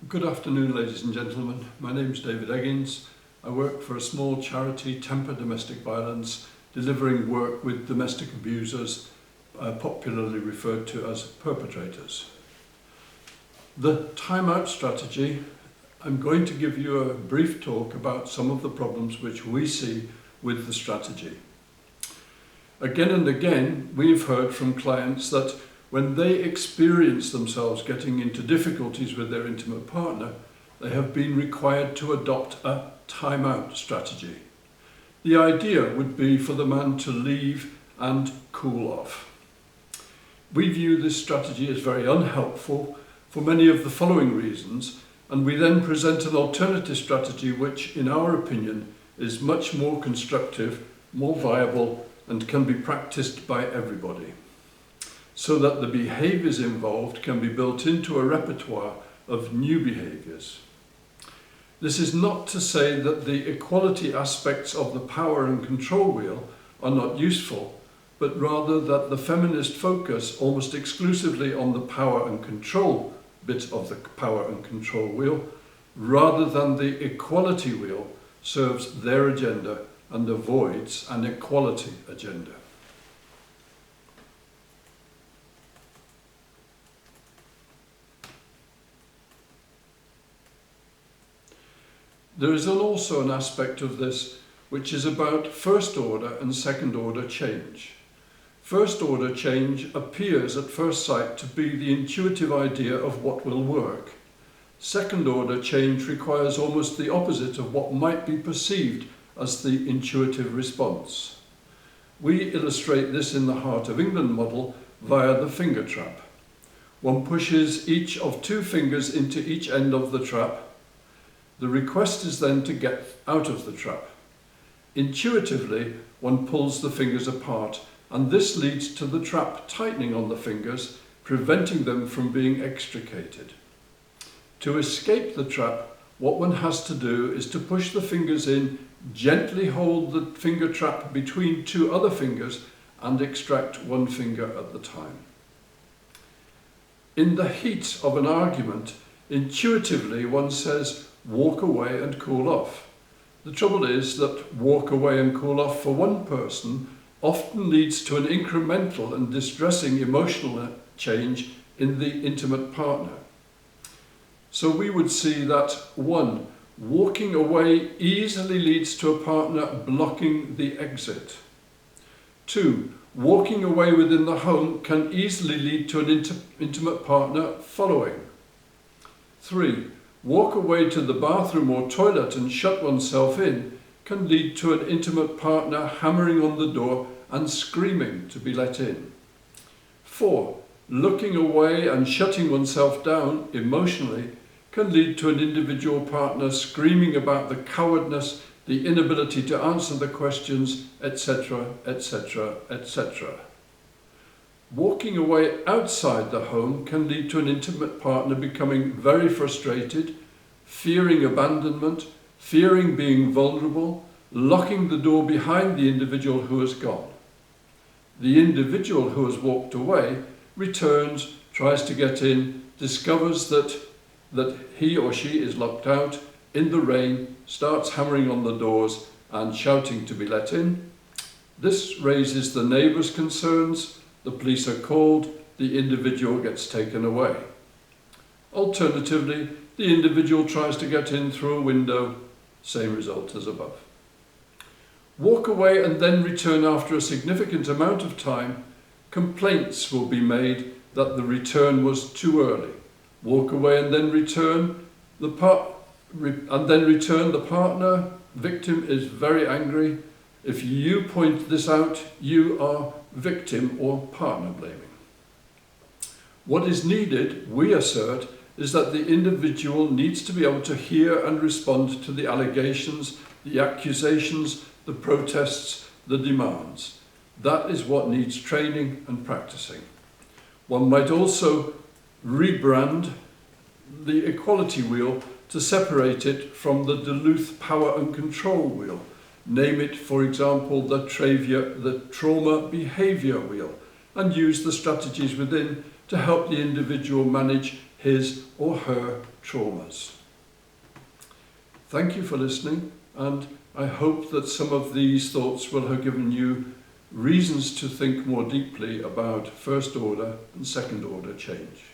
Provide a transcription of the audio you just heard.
Good afternoon, ladies and gentlemen. My name is David Eggins. I work for a small charity, Temper Domestic Violence, delivering work with domestic abusers, popularly referred to as perpetrators. The timeout strategy, I'm going to give you a brief talk about some of the problems which we see with the strategy. Again and again, we've heard from clients that when they experience themselves getting into difficulties with their intimate partner, they have been required to adopt a timeout strategy. The idea would be for the man to leave and cool off. We view this strategy as very unhelpful for many of the following reasons, and we then present an alternative strategy which, in our opinion, is much more constructive, more viable, and can be practiced by everybody, so that the behaviours involved can be built into a repertoire of new behaviours. This is not to say that the equality aspects of the power and control wheel are not useful, but rather that the feminist focus almost exclusively on the power and control bit of the power and control wheel, rather than the equality wheel, serves their agenda and avoids an equality agenda. There is also an aspect of this which is about first order and second order change. First order change appears at first sight to be the intuitive idea of what will work. Second order change requires almost the opposite of what might be perceived as the intuitive response. We illustrate this in the Heart of England model via the finger trap. One pushes each of two fingers into each end of the trap. The request is then to get out of the trap. Intuitively, one pulls the fingers apart, and this leads to the trap tightening on the fingers, preventing them from being extricated. To escape the trap, what one has to do is to push the fingers in, gently hold the finger trap between two other fingers, and extract one finger at the time. In the heat of an argument, intuitively one says, walk away and cool off. The trouble is that walk away and cool off for one person often leads to an incremental and distressing emotional change in the intimate partner. So we would see that 1. Walking away easily leads to a partner blocking the exit. 2. Walking away within the home can easily lead to an intimate partner following. 3. Walk away to the bathroom or toilet and shut oneself in can lead to an intimate partner hammering on the door and screaming to be let in. 4. Looking away and shutting oneself down emotionally can lead to an individual partner screaming about the cowardness, the inability to answer the questions, etc., etc., etc. Walking away outside the home can lead to an intimate partner becoming very frustrated, fearing abandonment, fearing being vulnerable, locking the door behind the individual who has gone. The individual who has walked away returns, tries to get in, discovers that he or she is locked out in the rain, starts hammering on the doors and shouting to be let in. This raises the neighbours' concerns. The police are called, the individual gets taken away. Alternatively, the individual tries to get in through a window, same result as above. Walk away and then return after a significant amount of time, complaints will be made that the return was too early. Walk away and then return, the partner, victim is very angry. If you point this out, you are victim or partner blaming. What is needed, we assert, is that the individual needs to be able to hear and respond to the allegations, the accusations, the protests, the demands. That is what needs training and practicing. One might also rebrand the equality wheel to separate it from the Duluth power and control wheel. Name it, for example, the trauma behaviour wheel, and use the strategies within to help the individual manage his or her traumas. Thank you for listening, and I hope that some of these thoughts will have given you reasons to think more deeply about first order and second order change.